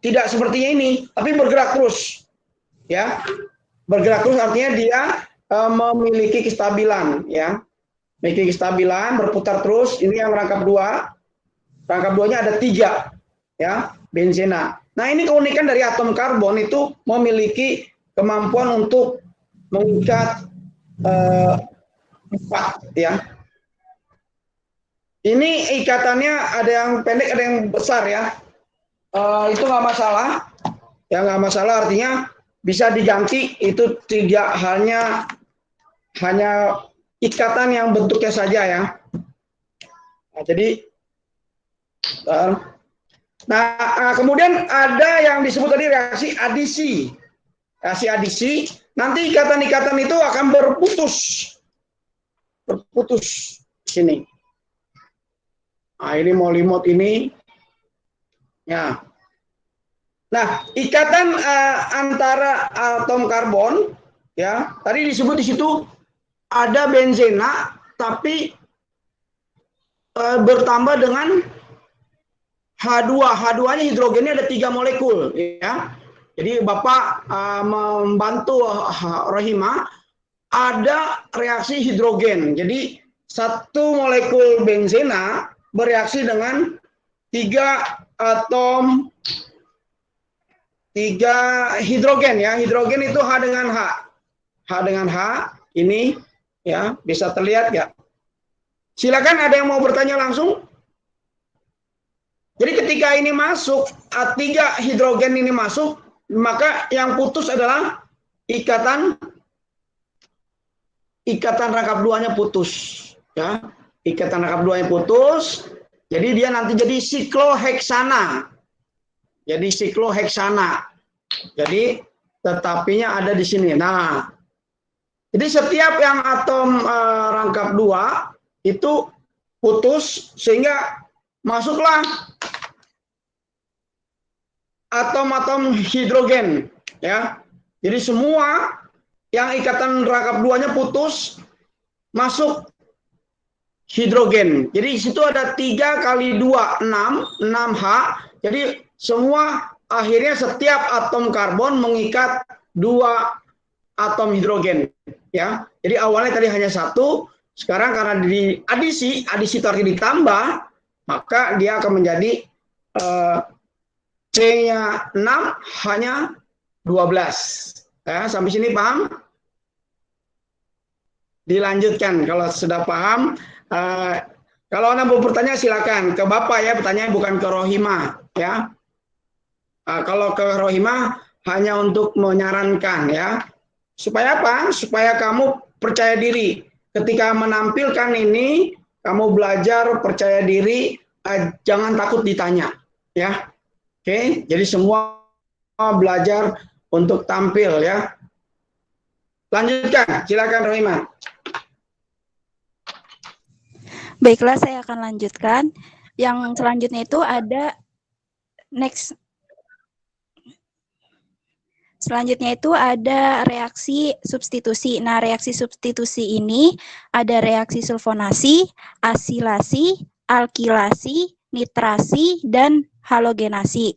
tidak sepertinya ini, tapi bergerak terus. Ya. Bergerak terus artinya dia memiliki kestabilan, ya. Memiliki kestabilan, berputar terus. Ini yang rangkap 2. Rangkap 2-nya ada 3, ya, benzena. Nah, ini keunikan dari atom karbon itu memiliki kemampuan untuk mengikat 4, ya. Ini ikatannya ada yang pendek, ada yang besar, ya. Itu nggak masalah, ya, nggak masalah, artinya bisa diganti, itu tidak hanya ikatan yang bentuknya saja, ya. Nah, jadi kemudian ada yang disebut tadi reaksi adisi. Reaksi adisi, nanti ikatan-ikatan itu akan berputus sini. Nah, ini molimot ini, ya. Nah, ikatan antara atom karbon, ya, tadi disebut di situ ada benzena, tapi bertambah dengan H2. H2-nya hidrogennya ada 3 molekul, ya. Jadi Bapak membantu Rohima, ada reaksi hidrogen. Jadi 1 molekul benzena bereaksi dengan 3 atom 3 hidrogen, ya. Hidrogen itu H dengan H. H dengan H ini, ya, bisa terlihat ya. Silakan, ada yang mau bertanya langsung? Jadi ketika ini masuk, 3 hidrogen ini masuk, maka yang putus adalah ikatan rangkap 2-nya putus, ya. Ikatan rangkap 2-nya putus. Jadi dia nanti jadi sikloheksana. Jadi sikloheksana. Jadi tetapinya ada di sini. Nah, jadi setiap yang atom rangkap 2 itu putus, sehingga masuklah atom-atom hidrogen, ya. Jadi semua yang ikatan rangkap 2-nya putus, masuk hidrogen. Jadi di situ ada 3 kali 2, 6 H. Jadi semua akhirnya setiap atom karbon mengikat 2 atom hidrogen, ya. Jadi awalnya tadi hanya 1, sekarang karena di adisi itu artinya ditambah, maka dia akan menjadi C-nya 6, H-nya 12. Ya, sampai sini paham? Dilanjutkan kalau sudah paham. Kalau Anda mau bertanya silakan ke Bapak, ya, pertanyaan bukan ke Rohima, ya. Kalau ke Rohima hanya untuk menyarankan, ya. Supaya apa? Supaya kamu percaya diri. Ketika menampilkan ini, kamu belajar percaya diri, jangan takut ditanya, ya. Oke, jadi semua belajar untuk tampil, ya. Lanjutkan, silakan Rohima. Baiklah, saya akan lanjutkan. Yang selanjutnya itu ada next. Selanjutnya itu ada reaksi substitusi. Nah, reaksi substitusi ini ada reaksi sulfonasi, asilasi, alkilasi, nitrasi, dan halogenasi.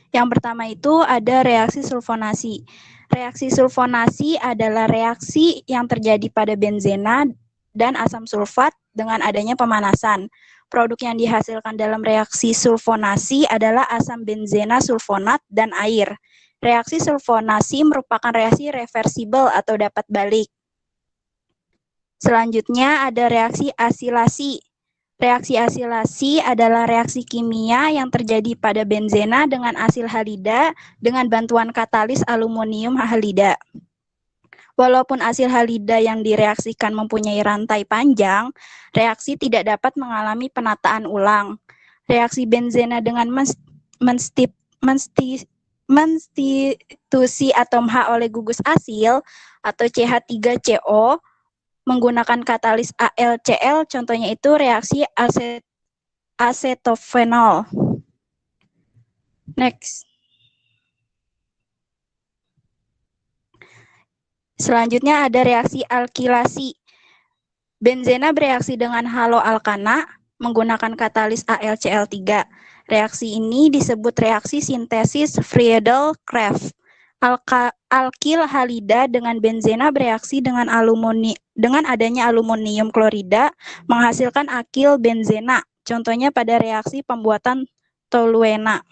Yang pertama itu ada reaksi sulfonasi. Reaksi sulfonasi adalah reaksi yang terjadi pada benzena dan asam sulfat dengan adanya pemanasan. Produk yang dihasilkan dalam reaksi sulfonasi adalah asam benzena sulfonat dan air. Reaksi sulfonasi merupakan reaksi reversibel atau dapat balik. Selanjutnya ada reaksi asilasi. Reaksi asilasi adalah reaksi kimia yang terjadi pada benzena dengan asil halida dengan bantuan katalis aluminium halida. Walaupun asil halida yang direaksikan mempunyai rantai panjang, reaksi tidak dapat mengalami penataan ulang. Reaksi benzena dengan menstitusi atom H oleh gugus asil atau CH3CO menggunakan katalis AlCl, contohnya itu reaksi asetofenol. Next. Selanjutnya ada reaksi alkilasi. Benzena bereaksi dengan haloalkana menggunakan katalis AlCl3. Reaksi ini disebut reaksi sintesis Friedel-Crafts. Alkil halida dengan benzena bereaksi dengan adanya aluminium klorida menghasilkan akil benzena. Contohnya pada reaksi pembuatan toluena.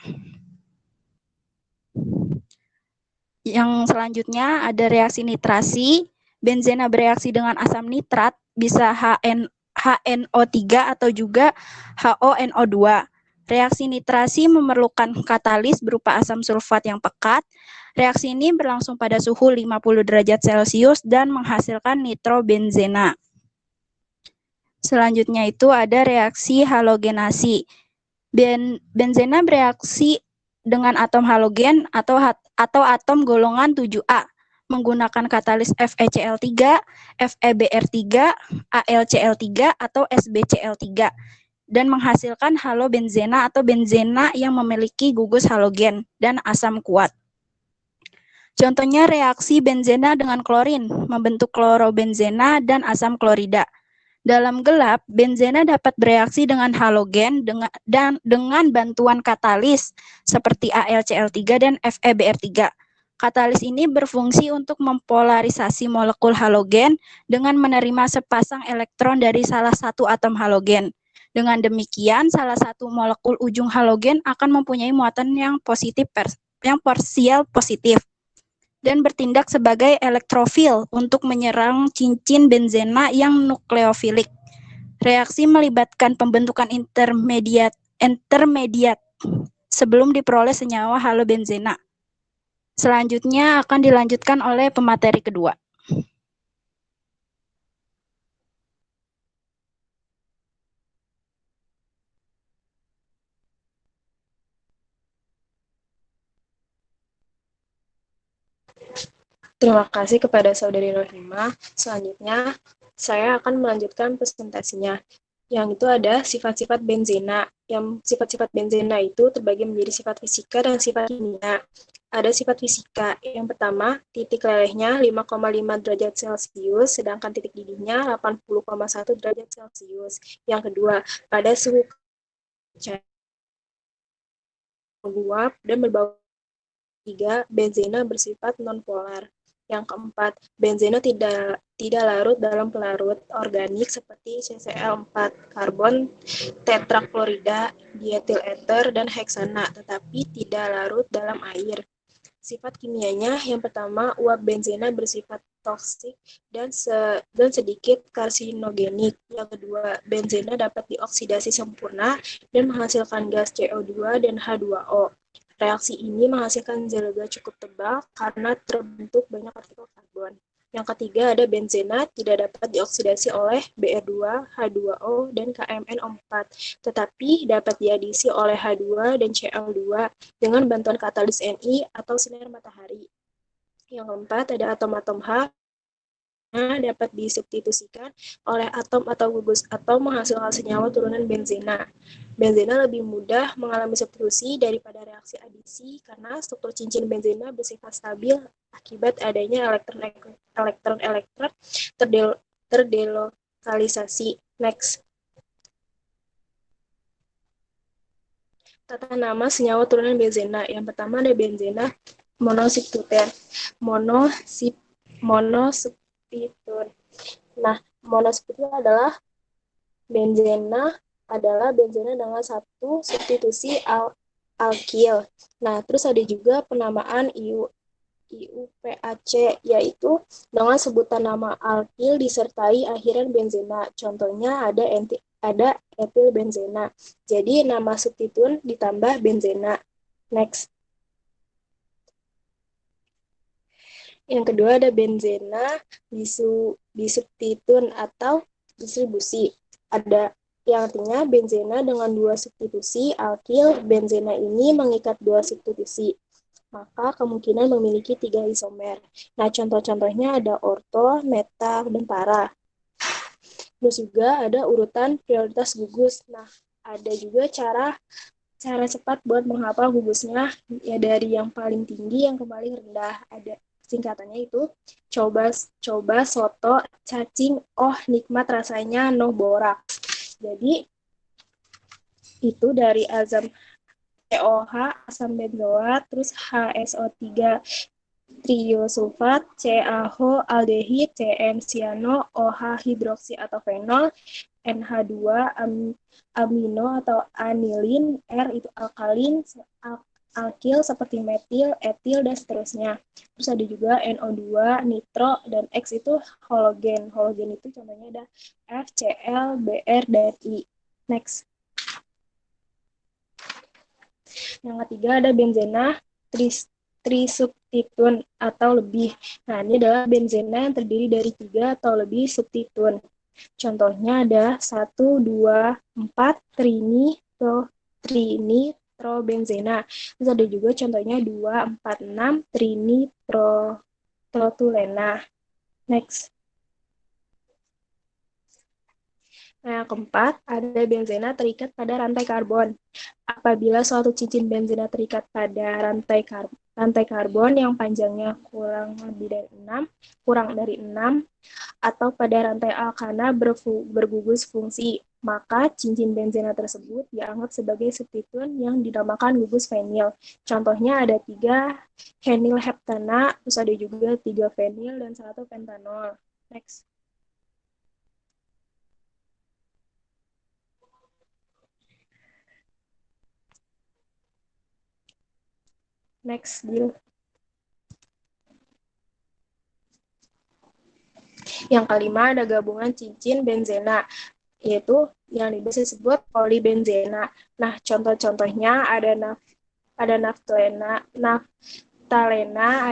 Yang selanjutnya ada reaksi nitrasi. Benzena bereaksi dengan asam nitrat bisa HNO3 atau juga HONO2. Reaksi nitrasi memerlukan katalis berupa asam sulfat yang pekat. Reaksi ini berlangsung pada suhu 50 derajat Celcius dan menghasilkan nitrobenzena. Selanjutnya itu ada reaksi halogenasi. Benzena bereaksi dengan atom halogen atau atom golongan 7A menggunakan katalis FeCl3, FeBr3, AlCl3 atau SbCl3 dan menghasilkan halobenzena atau benzena yang memiliki gugus halogen dan asam kuat. Contohnya reaksi benzena dengan klorin membentuk klorobenzena dan asam klorida. Dalam gelap, benzena dapat bereaksi dengan halogen dengan bantuan katalis seperti AlCl3 dan FeBr3. Katalis ini berfungsi untuk mempolarisasi molekul halogen dengan menerima sepasang elektron dari salah satu atom halogen. Dengan demikian, salah satu molekul ujung halogen akan mempunyai muatan yang parsial positif dan bertindak sebagai elektrofil untuk menyerang cincin benzena yang nukleofilik. Reaksi melibatkan pembentukan intermediat sebelum diperoleh senyawa halobenzena. Selanjutnya akan dilanjutkan oleh pemateri kedua. Terima kasih kepada Saudari Rohima. Selanjutnya, saya akan melanjutkan presentasinya. Yang itu ada sifat-sifat benzena. Yang sifat-sifat benzena itu terbagi menjadi sifat fisika dan sifat kimia. Ada sifat fisika. Yang pertama, titik lelehnya 5,5 derajat Celcius, sedangkan titik didihnya 80,1 derajat Celcius. Yang kedua, pada suhu menguap dan berbau. Tiga, benzena bersifat nonpolar. Yang keempat, benzena tidak larut dalam pelarut organik seperti CCl4, karbon tetraklorida, dietil ether, dan heksana, tetapi tidak larut dalam air. Sifat kimianya, yang pertama, uap benzena bersifat toksik dan sedikit karsinogenik. Yang kedua, benzena dapat dioksidasi sempurna dan menghasilkan gas CO2 dan H2O. Reaksi ini menghasilkan zat cukup tebal karena terbentuk banyak partikel karbon. Yang ketiga ada benzena tidak dapat dioksidasi oleh Br2, H2O, dan KMnO4, tetapi dapat diadisi oleh H2 dan Cl2 dengan bantuan katalis Ni atau sinar matahari. Yang keempat ada atom-atom H dapat disubstitusikan oleh atom atau gugus atom menghasilkan senyawa turunan benzena. Benzena lebih mudah mengalami substitusi daripada reaksi adisi karena struktur cincin benzena bersifat stabil akibat adanya elektron-elektron terdelokalisasi. Next. Tata nama senyawa turunan benzena. Yang pertama ada benzena monosubstituen. Nah, monosubstituen adalah benzena dengan satu substitusi alkil. Nah, terus ada juga penamaan IUPAC, yaitu dengan sebutan nama alkil disertai akhiran benzena. Contohnya ada etil benzena. Jadi nama substituen ditambah benzena. Next. Yang kedua ada benzena disubstituen atau distribusi. Ada yang artinya benzena dengan dua substitusi alkil, benzena ini mengikat dua substitusi. Maka kemungkinan memiliki 3 isomer. Nah, contoh-contohnya ada orto, meta, dan para. Terus juga ada urutan prioritas gugus. Nah, ada juga cara cepat buat menghafal gugusnya ya dari yang paling tinggi yang ke paling rendah. Ada singkatannya itu coba soto cacing nikmat rasanya no borak. Jadi itu dari Azam COH, asam benzoat, terus HSO3, triosulfat, CaO, aldehid, CN, cyano, OH, hidroksi atau fenol, NH2, amino atau anilin, R itu alkalin, alkil seperti metil, etil, dan seterusnya. Terus ada juga NO2, nitro, dan X itu halogen. Halogen itu contohnya ada F, Cl, Br, dan I. Next. Yang ketiga ada benzena trisubstituen atau lebih. Nah, ini adalah benzena yang terdiri dari 3 atau lebih substituen. Contohnya ada 1, 2, 4 trinitrobenzena. Terus ada juga contohnya 2, 4, 6 trinitrotulena. Next. Nah, yang keempat, ada benzena terikat pada rantai karbon. Apabila suatu cincin benzena terikat pada rantai karbon yang panjangnya kurang dari 6 atau pada rantai alkana bergugus fungsi, maka cincin benzena tersebut dianggap sebagai substituen yang dinamakan gugus fenil. Contohnya ada 3 fenilheptana, terus ada juga 3 fenil dan 1 pentanol. Next. Next, Gil. Yang kelima ada gabungan cincin benzena, yaitu yang disebut polibenzena. Nah, contoh-contohnya ada naftalena,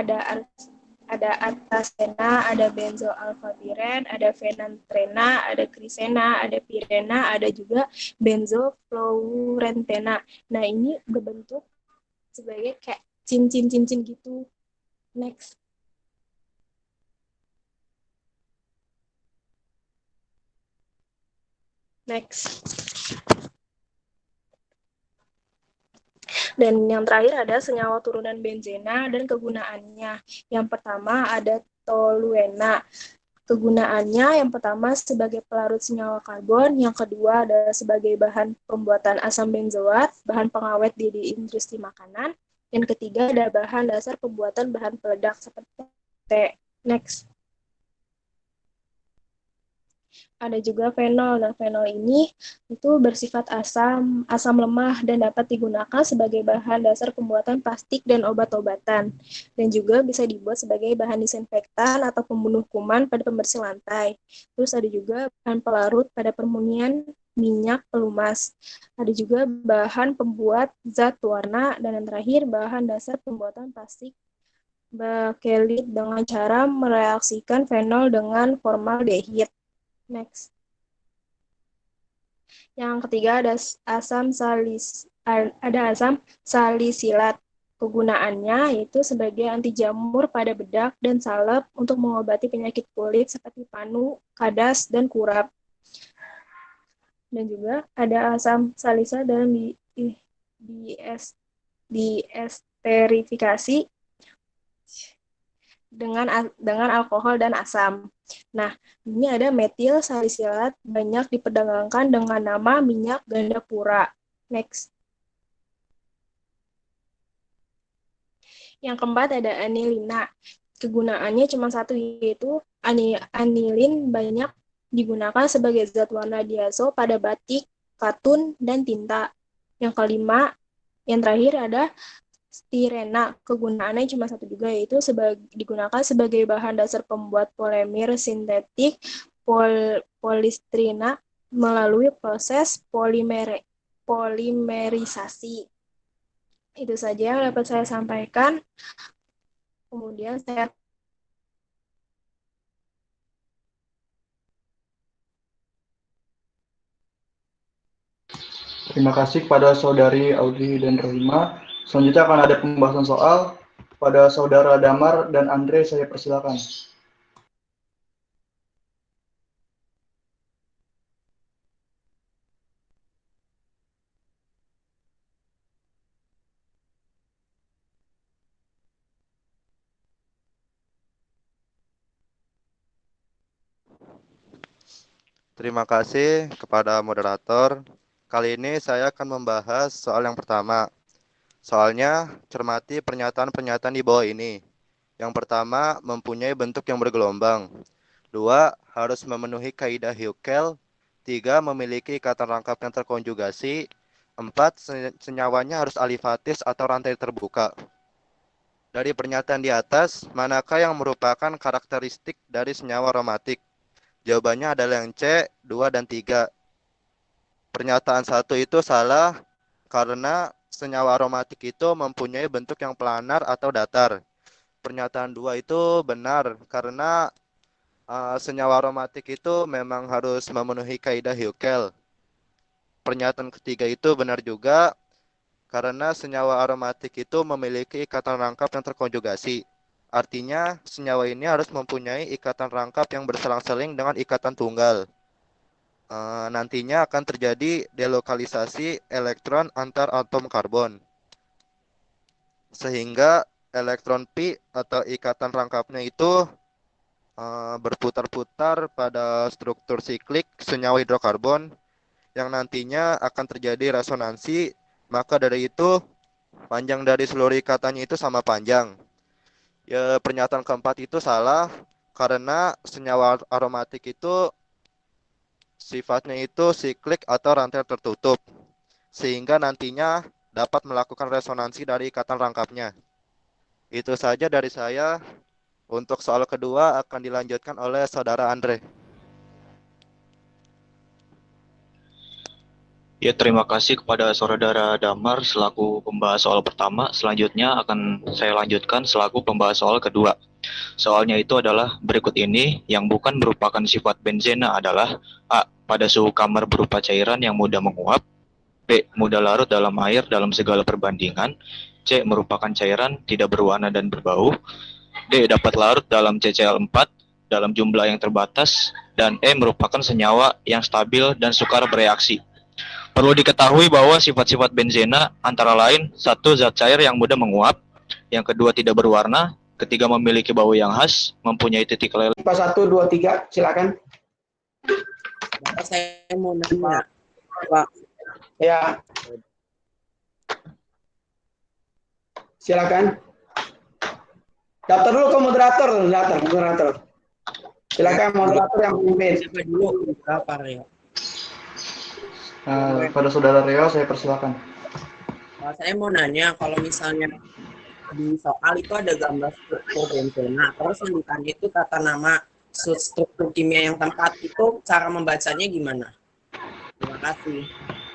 ada atasena, ada benzoalfapiren, ada fenantrena, ada krisena, ada pirena, ada juga benzofluorentena. Nah, ini berbentuk sebagai kayak cincin-cincin gitu. Next. Next. Dan yang terakhir ada senyawa turunan benzena dan kegunaannya. Yang pertama ada toluena. Kegunaannya yang pertama sebagai pelarut senyawa karbon, yang kedua ada sebagai bahan pembuatan asam benzoat, bahan pengawet di industri makanan, dan ketiga ada bahan dasar pembuatan bahan peledak seperti T. Next. Ada juga fenol. Nah, fenol ini itu bersifat asam lemah dan dapat digunakan sebagai bahan dasar pembuatan plastik dan obat-obatan. Dan juga bisa dibuat sebagai bahan disinfektan atau pembunuh kuman pada pembersih lantai. Terus ada juga bahan pelarut pada permunian minyak pelumas. Ada juga bahan pembuat zat warna, dan yang terakhir bahan dasar pembuatan plastik bakelit dengan cara mereaksikan fenol dengan formaldehid. Next. Yang ketiga ada asam salisilat. Kegunaannya yaitu sebagai anti jamur pada bedak dan salep untuk mengobati penyakit kulit seperti panu, kadas, dan kurap. Dan juga ada asam salisa dalam diesterifikasi dengan alkohol dan asam. Nah, ini ada metil salisilat banyak diperdagangkan dengan nama minyak gandapura. Next. Yang keempat ada anilina. Kegunaannya cuma satu, yaitu anilin banyak digunakan sebagai zat warna diazo pada batik, katun, dan tinta. Yang kelima, yang terakhir ada stirena. Kegunaannya cuma satu juga, yaitu digunakan sebagai bahan dasar pembuat polimer sintetik polistrina melalui proses polimerisasi. Itu saja yang dapat saya sampaikan. Kemudian saya Terima kasih kepada Saudari Audrey dan Rohima. Selanjutnya akan ada pembahasan soal. Pada Saudara Damar dan Andre, saya persilakan. Terima kasih kepada moderator. Kali ini saya akan membahas soal yang pertama, Soalnya, cermati pernyataan-pernyataan di bawah ini. Yang pertama, mempunyai bentuk yang bergelombang. 2, harus memenuhi kaidah Hückel. 3, memiliki ikatan rangkap yang terkonjugasi. 4, senyawanya harus alifatis atau rantai terbuka. Dari pernyataan di atas, manakah yang merupakan karakteristik dari senyawa aromatik? Jawabannya adalah yang C, 2, dan 3. Pernyataan 1 itu salah karena senyawa aromatik itu mempunyai bentuk yang planar atau datar. Pernyataan 2 itu benar karena senyawa aromatik itu memang harus memenuhi kaidah Hückel. Pernyataan ketiga itu benar juga karena senyawa aromatik itu memiliki ikatan rangkap yang terkonjugasi. Artinya, senyawa ini harus mempunyai ikatan rangkap yang berselang-seling dengan ikatan tunggal. Nantinya akan terjadi delokalisasi elektron antar atom karbon. Sehingga elektron pi atau ikatan rangkapnya itu berputar-putar pada struktur siklik senyawa hidrokarbon yang nantinya akan terjadi resonansi. Maka dari itu, panjang dari seluruh ikatannya itu sama panjang. Ya, pernyataan keempat itu salah karena senyawa aromatik itu sifatnya itu siklik atau rantai tertutup, sehingga nantinya dapat melakukan resonansi dari ikatan rangkapnya. Itu saja dari saya. Untuk soal kedua akan dilanjutkan oleh Saudara Andre. Ya, terima kasih kepada Saudara Damar selaku pembahas soal pertama. Selanjutnya akan saya lanjutkan selaku pembahas soal kedua. Soalnya itu adalah berikut ini yang bukan merupakan sifat benzena adalah A. Pada suhu kamar berupa cairan yang mudah menguap. B. Mudah larut dalam air dalam segala perbandingan. C. Merupakan cairan tidak berwarna dan berbau. D. Dapat larut dalam CCl4 dalam jumlah yang terbatas. Dan E. Merupakan senyawa yang stabil dan sukar bereaksi. Perlu diketahui bahwa sifat-sifat benzena antara lain, 1. Zat cair yang mudah menguap, yang kedua tidak berwarna, ketiga memiliki bau yang khas, mempunyai titik leleh. Pas 1, 2, 3, silakan. Bapak, saya mau nanya, Pak. Ya. Silakan. Daftar dulu ke moderator. Silakan moderator yang memimpin. Siapa dulu? Berapa, Rio? Pada Saudara Rio, saya persilakan. Saya mau nanya, kalau misalnya di soal itu ada gambar struktur benzena, terus lanjutannya itu kata nama struktur kimia yang tempat itu, cara membacanya gimana? Terima kasih.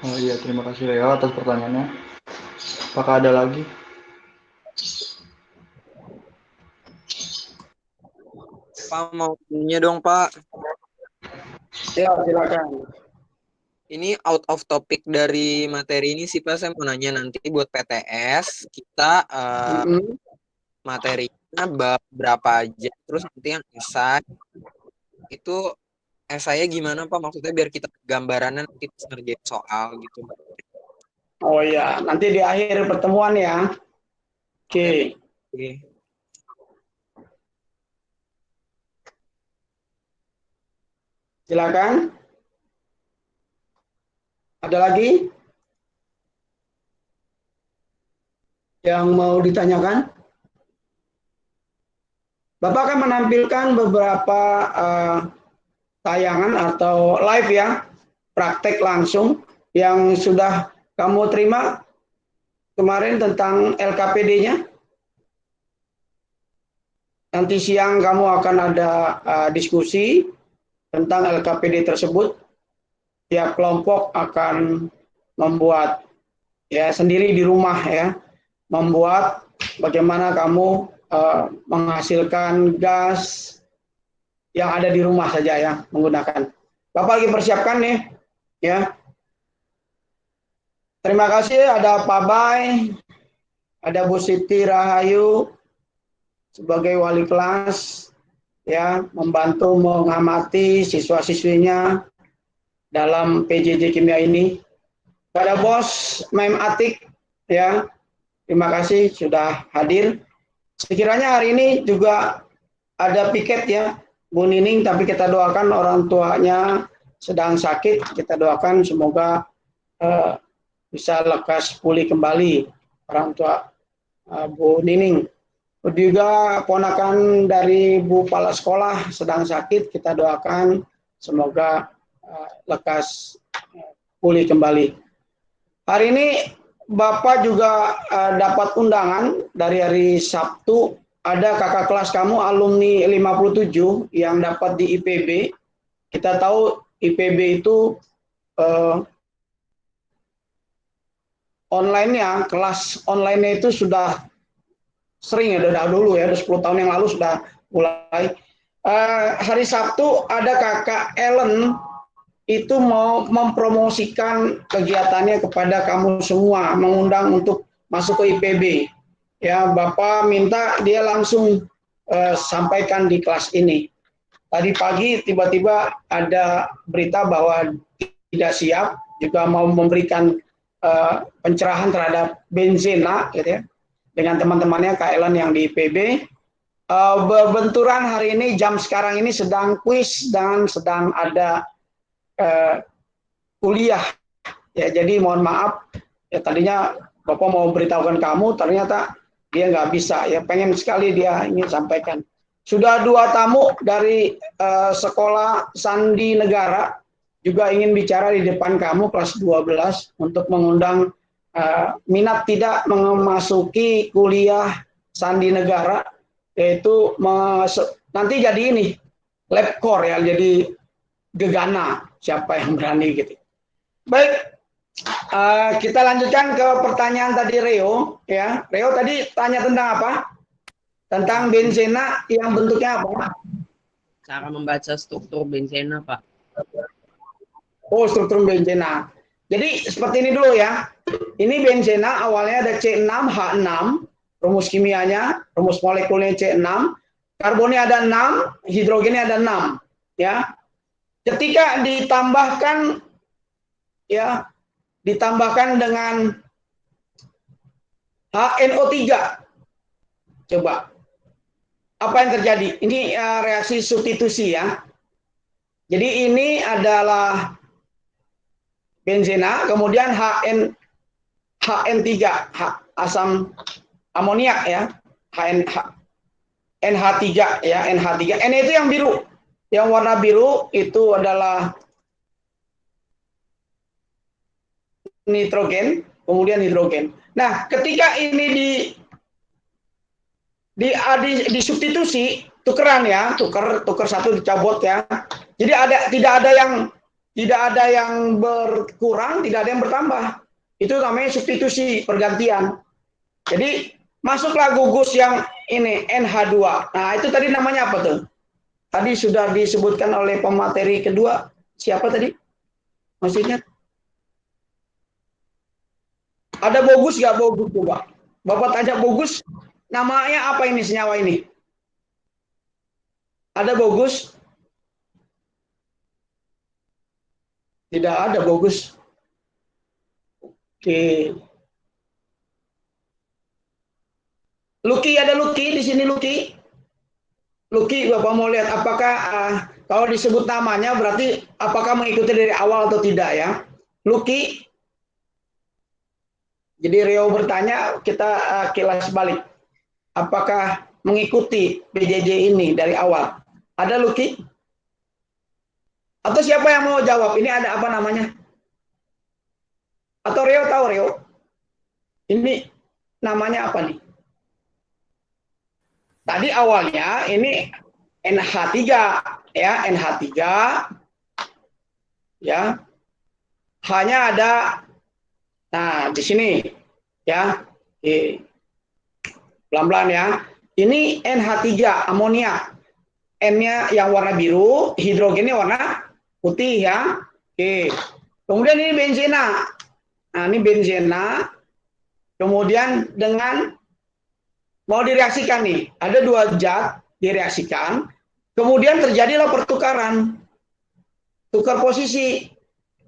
Oh iya, terima kasih Rio atas pertanyaannya. Apakah ada lagi? Pak, mau tanya dong, Pak. Ya, silakan. Ini out of topic dari materi ini sih, Pak. Saya mau nanya nanti buat PTS, kita materinya berapa aja. Terus nanti yang esai, itu esainya gimana, Pak? Maksudnya biar kita gambarannya nanti ngerjain soal gitu. Oh iya, nanti di akhir pertemuan ya. Oke. Oke. Silakan. Ada lagi yang mau ditanyakan? Bapak akan menampilkan beberapa tayangan atau live ya, praktek langsung yang sudah kamu terima kemarin tentang LKPD-nya. Nanti siang kamu akan ada diskusi tentang LKPD tersebut. Tiap kelompok akan membuat ya sendiri di rumah ya, membuat bagaimana kamu menghasilkan gas yang ada di rumah saja ya, menggunakan. Bapak lagi persiapkan nih ya. Terima kasih, ada Pak Bay, ada Bu Siti Rahayu sebagai wali kelas ya, membantu mengamati siswa-siswinya dalam PJJ Kimia ini. Pada Bos Mem Atik ya, terima kasih sudah hadir. Sekiranya hari ini juga ada piket ya, Bu Nining, tapi kita doakan orang tuanya sedang sakit, kita doakan semoga bisa lekas pulih kembali orang tua Bu Nining. Juga ponakan dari Bu Kepala Sekolah sedang sakit, kita doakan semoga lekas pulih kembali. Hari ini Bapak juga dapat undangan dari hari Sabtu, ada kakak kelas kamu alumni 57 yang dapat di IPB. Kita tahu IPB itu online-nya, kelas online-nya itu sudah sering ya, udah dulu ya, udah 10 tahun yang lalu sudah mulai. Hari Sabtu ada kakak Ellen itu mau mempromosikan kegiatannya kepada kamu semua, mengundang untuk masuk ke IPB. Ya, Bapak minta dia langsung sampaikan di kelas ini. Tadi pagi tiba-tiba ada berita bahwa tidak siap, juga mau memberikan pencerahan terhadap Benzena, gitu ya, dengan teman-temannya Kak Ellen yang di IPB. Berbenturan hari ini, jam sekarang ini sedang kuis dan sedang ada kuliah. Ya, jadi mohon maaf, ya tadinya Bapak mau beritahukan kamu, ternyata dia nggak bisa. Ya, pengen sekali dia ingin sampaikan. Sudah 2 tamu dari sekolah Sandi Negara juga ingin bicara di depan kamu kelas 12 untuk mengundang minat tidak memasuki kuliah Sandi Negara, yaitu nanti jadi ini lab core ya, jadi gegana siapa yang berani gitu. Baik, kita lanjutkan ke pertanyaan tadi Reo ya. Reo tadi tanya tentang apa? Tentang benzena yang bentuknya apa? Cara membaca struktur benzena, Pak. Oh, struktur benzena. Jadi seperti ini dulu ya. Ini benzena awalnya ada C6H6, rumus kimianya, rumus molekulnya C6, karbonnya ada 6, hidrogennya ada 6, ya. Ketika ditambahkan ya, ditambahkan dengan HNO3. Coba. Apa yang terjadi? Ini reaksi substitusi ya. Jadi ini adalah benzena, kemudian HN3, asam amoniak ya, NH3 ya, NH3. N itu yang biru. Yang warna biru itu adalah nitrogen, kemudian hidrogen. Nah, ketika ini disubstitusi, tukeran ya, tuker satu dicabut ya. Jadi tidak ada yang berkurang, tidak ada yang bertambah. Itu namanya substitusi, pergantian. Jadi masuklah gugus yang ini NH2. Nah, itu tadi namanya apa tuh? Tadi sudah disebutkan oleh pemateri kedua. Siapa tadi? Maksudnya? Ada bogus nggak bogus coba? Bapak tanya bogus, namanya apa ini senyawa ini? Ada bogus? Tidak ada bogus. Oke. Lucky, ada Lucky di sini Lucky. Lucky, Bapak mau lihat apakah kalau disebut namanya berarti apakah mengikuti dari awal atau tidak ya? Lucky. Jadi Rio bertanya, kita kilas balik. Apakah mengikuti PJJ ini dari awal? Ada Lucky? Atau siapa yang mau jawab? Ini ada apa namanya? Atau Rio tahu Rio? Ini namanya apa nih? Tadi awalnya ini NH3 ya, NH3 ya. Hanya ada di sini ya. Pelan-pelan ya. Ini NH3 amonia. N-nya yang warna biru, hidrogennya warna putih ya. Oke. Kemudian ini benzena. Nah, ini benzena. Kemudian dengan mau direaksikan nih, ada 2 zat direaksikan, kemudian terjadilah pertukaran, tukar posisi,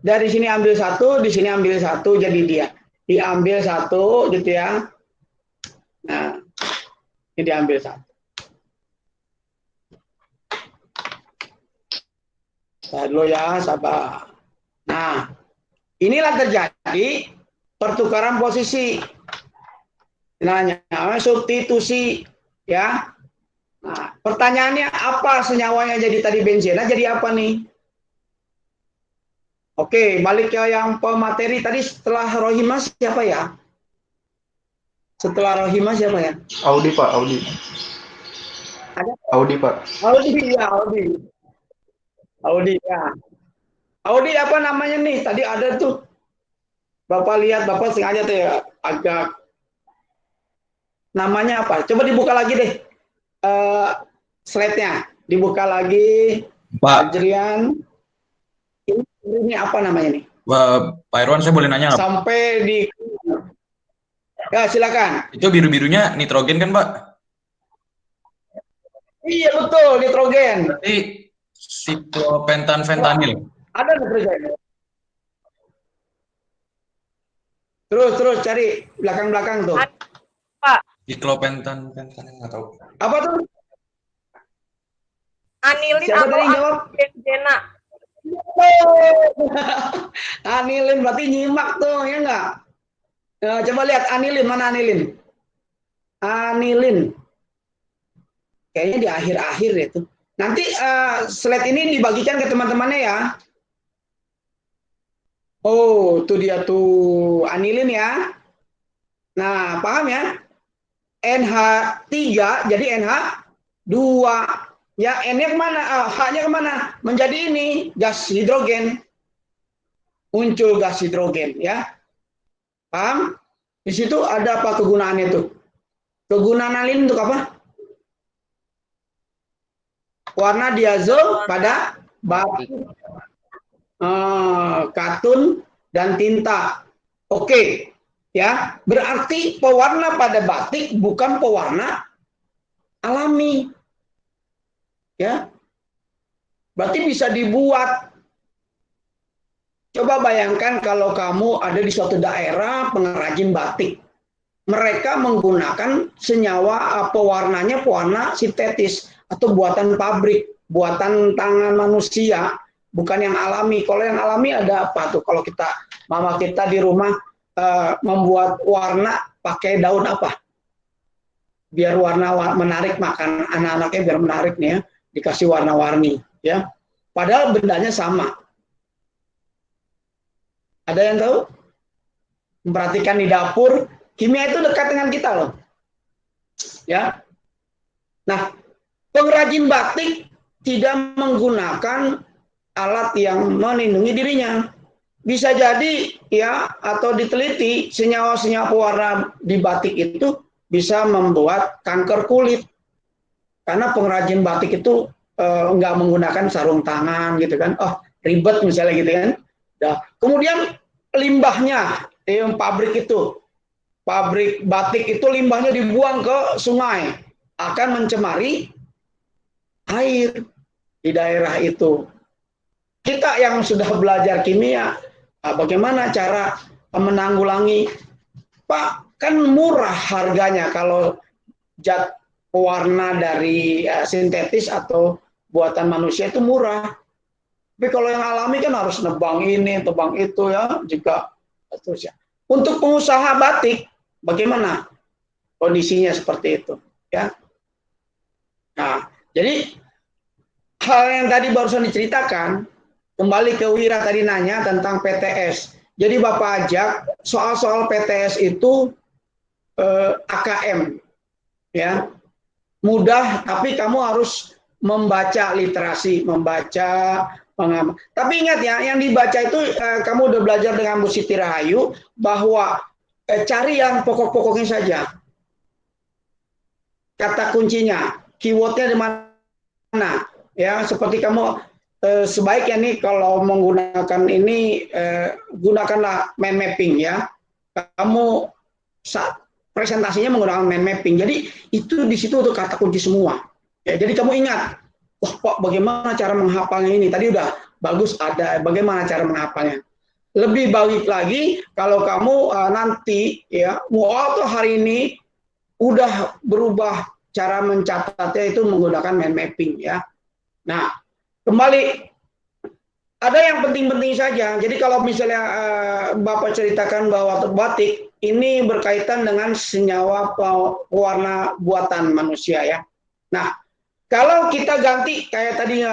dari sini ambil 1, di sini ambil 1, jadi dia diambil 1 gitu ya. Nah, ini diambil 1. Sabar dulu ya, sabar. Nah, inilah terjadi pertukaran posisi. Nanya, substitusi ya. Nah, pertanyaannya apa senyawanya jadi tadi benzena jadi apa nih? Oke, balik ke yang pemateri tadi setelah Rohimah siapa ya? Setelah Rohimah siapa ya? Audi Pak, Audi. Ada? Audi Pak. Audi ya, Audi. Audi ya. Audi apa namanya nih? Tadi ada tuh. Bapak lihat, Bapak sengaja tuh ya agak namanya apa? Coba dibuka lagi deh. Slide-nya. Dibuka lagi. Pak. Adrian. Ini apa namanya nih? Pak Irwan, saya boleh nanya nggak? Sampai di... Ya, silakan. Itu biru-birunya nitrogen kan, Pak? Iya, betul, nitrogen. Berarti siklopentan-fentanil. Ada nitrogen. Terus cari belakang-belakang tuh. Pak. Siklopentan-fentanil nggak tahu. Apa tuh? Anilin Siapa atau tadi yang jawab? benzena. Anilin berarti nyimak tuh, ya enggak? Coba lihat anilin, mana anilin? Anilin. Kayaknya di akhir-akhir itu. Nanti slide ini dibagikan ke teman-temannya ya. Oh, tuh dia tuh anilin ya. Nah, paham ya? NH3 jadi NH2. Ya, N-nya kemana? H-nya kemana? Menjadi ini, gas hidrogen. Muncul gas hidrogen ya. Paham? Di situ ada apa kegunaannya tuh? Kegunaan anilin untuk apa? Warna diazo pada batik, katun dan tinta. Oke, ya. Berarti pewarna pada batik bukan pewarna alami. Ya. Berarti bisa dibuat. Coba bayangkan kalau kamu ada di suatu daerah pengrajin batik. Mereka menggunakan senyawa pewarnanya pewarna sintetis atau buatan pabrik, buatan tangan manusia, bukan yang alami. Kalau yang alami ada apa tuh? Kalau mama kita di rumah membuat warna pakai daun apa? Biar warna menarik, makan anak-anaknya biar menarik nih ya, dikasih warna-warni ya. Padahal bendanya sama. Ada yang tahu? Memperhatikan di dapur, kimia itu dekat dengan kita loh. Ya. Nah, pengrajin batik tidak menggunakan alat yang melindungi dirinya. Bisa jadi ya, atau diteliti senyawa-senyawa pewarna di batik itu bisa membuat kanker kulit. Karena pengrajin batik itu nggak menggunakan sarung tangan gitu kan. Oh, ribet misalnya gitu kan. Nah, kemudian limbahnya pabrik batik itu limbahnya dibuang ke sungai, akan mencemari air di daerah itu. Kita yang sudah belajar kimia, bagaimana cara menanggulangi? Pak, kan murah harganya kalau zat pewarna dari sintetis atau buatan manusia itu murah. Tapi kalau yang alami kan harus nebang ini, tebang itu ya, jika seterusnya. Untuk pengusaha batik, bagaimana kondisinya seperti itu? Ya. Nah, jadi hal yang tadi barusan diceritakan, kembali ke Wira tadi nanya tentang PTS. Jadi Bapak ajak soal-soal PTS itu AKM, ya, mudah, tapi kamu harus membaca literasi, membaca. Tapi ingat ya, yang dibaca itu kamu udah belajar dengan Bu Siti Rahayu bahwa cari yang pokok-pokoknya saja. Kata kuncinya, keywordnya di mana? Ya, seperti kamu sebaiknya nih kalau menggunakan ini gunakanlah mind mapping ya. Kamu presentasinya menggunakan mind mapping. Jadi itu di situ untuk kata kunci semua. Ya, jadi kamu ingat. Wah, Pak, bagaimana cara menghafalnya ini? Tadi udah bagus ada bagaimana cara menghafalnya. Lebih baik lagi kalau kamu nanti ya, waktu hari ini udah berubah cara mencatatnya itu menggunakan mind mapping ya. Nah, kembali ada yang penting-penting saja. Jadi kalau misalnya Bapak ceritakan bahwa batik ini berkaitan dengan senyawa pewarna buatan manusia ya. Nah, kalau kita ganti kayak tadi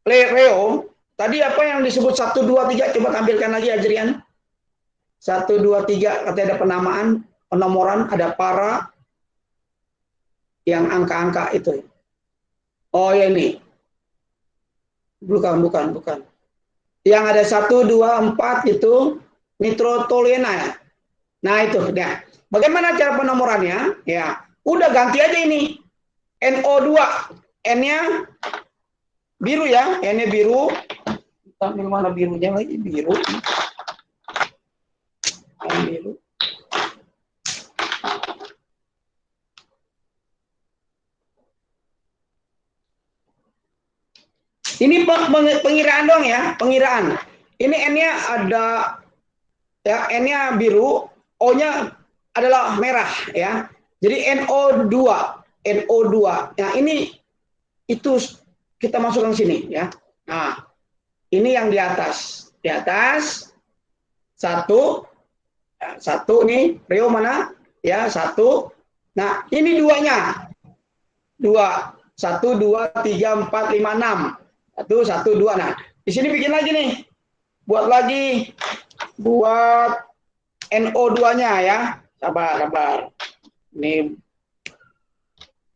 Leo, tadi apa yang disebut 1, 2, 3, coba tampilkan lagi Ajrian. 1, 2, 3, katanya ada penamaan, penomoran, ada para, yang angka-angka itu. Oh ya ini. Bukan. Yang ada 1, 2, 4 itu nitrotoluena ya. Nah itu, nah. Bagaimana cara penomorannya? Ya, udah ganti aja ini. NO2, N-nya biru ya, N-nya biru. Tampil mana birunya lagi? Biru. Biru. Ini pengiraan dong ya, pengiraan. Ini N-nya ada ya, N-nya biru, O-nya adalah merah ya. Jadi NO2. Nah, ini itu kita masukkan sini ya. Nah, ini yang di atas. Di atas 1 nih, Rio mana? Ya, 1. Nah, ini 2-nya. 2. 1 2 3 4 5 6. 1 1 2. Nah, di sini bikin lagi nih. Buat lagi buat NO2-nya ya. Sabar. Ini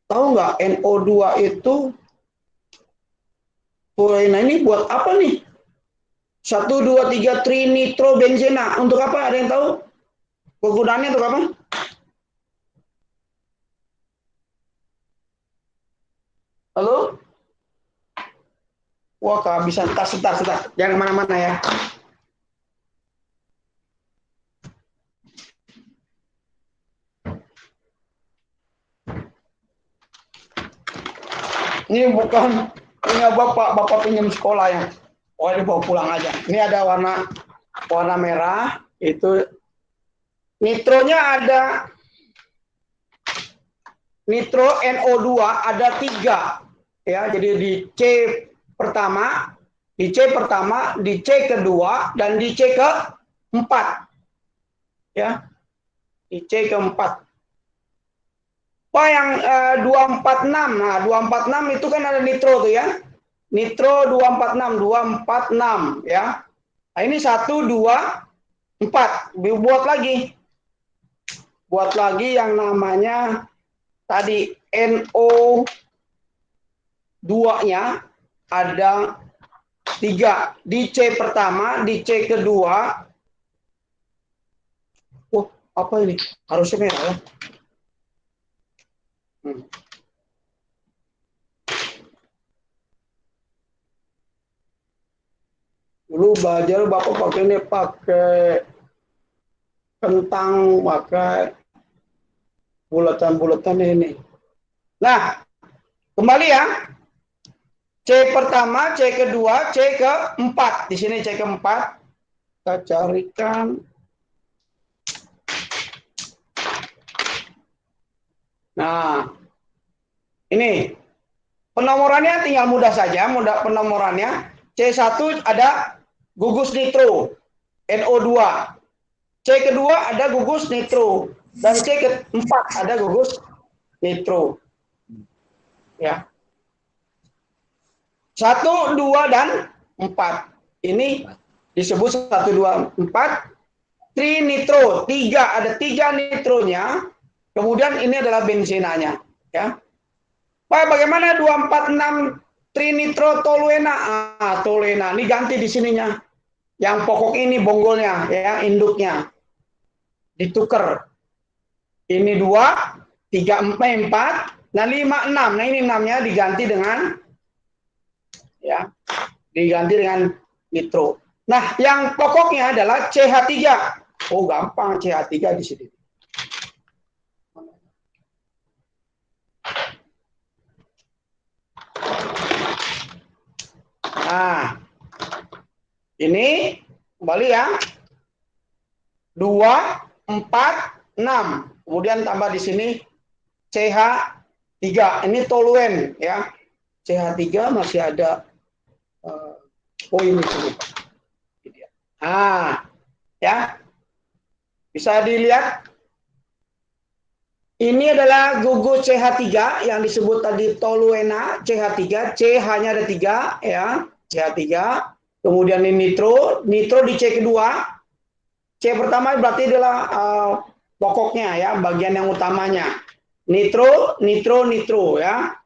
tahu nggak NO2 itu? Nah, ini buat apa nih? 1 2 3 trinitrobenzena. Untuk apa? Ada yang tahu? Kegunaannya untuk apa? Halo? Wah, kehabisan. Sebentar. Jangan kemana-mana ya. Ini bukan punya bapak pinjam sekolah ya. Oh, dibawa pulang aja. Ini ada warna merah. Itu nitronya ada nitro NO2 ada 3 ya. Jadi di C pertama, di C kedua, dan di C keempat ya. Di C keempat. Wah, yang 246. Nah, 246 itu kan ada nitro tuh ya. Nitro 246 ya. Nah, ini 1 2 4. Buat lagi yang namanya tadi NO2-nya ada 3. Di C pertama, di C kedua. Oh, apa ini? Harusnya merah ya. Dulu belajar Bapak pakai kentang, pakai bulatan-bulatan ini. Nah, kembali ya. C pertama, C kedua, C keempat. Di sini C keempat. Kita carikan. Nah, ini penomorannya tinggal mudah saja, penomorannya. C1 ada gugus nitro, NO2. C kedua ada gugus nitro, dan C keempat ada gugus nitro. Ya. 1, 2, dan 4. Ini disebut 1, 2, 4. Trinitro, 3, ada 3 nitronya. Kemudian ini adalah bensenanya, ya. Pak, bagaimana 246 trinitrotoluena? Toluena, ini ganti di sininya. Yang pokok ini bonggolnya, ya, induknya. Ditukar. Ini 2, 3, 4, nah 5, 6. Nah ini 6-nya diganti dengan nitro. Nah, yang pokoknya adalah CH3. Oh, gampang CH3 di sini. Nah, ini kembali ya. 2, 4, 6. Kemudian tambah di sini CH3. Ini toluen ya. CH3 masih ada ini. Ah, ya. Bisa dilihat. Ini adalah gugus CH3 yang disebut tadi toluena CH3. CH-nya ada 3 ya, CH3. Kemudian ini nitro di C kedua. C pertama berarti adalah pokoknya ya, bagian yang utamanya. Nitro ya.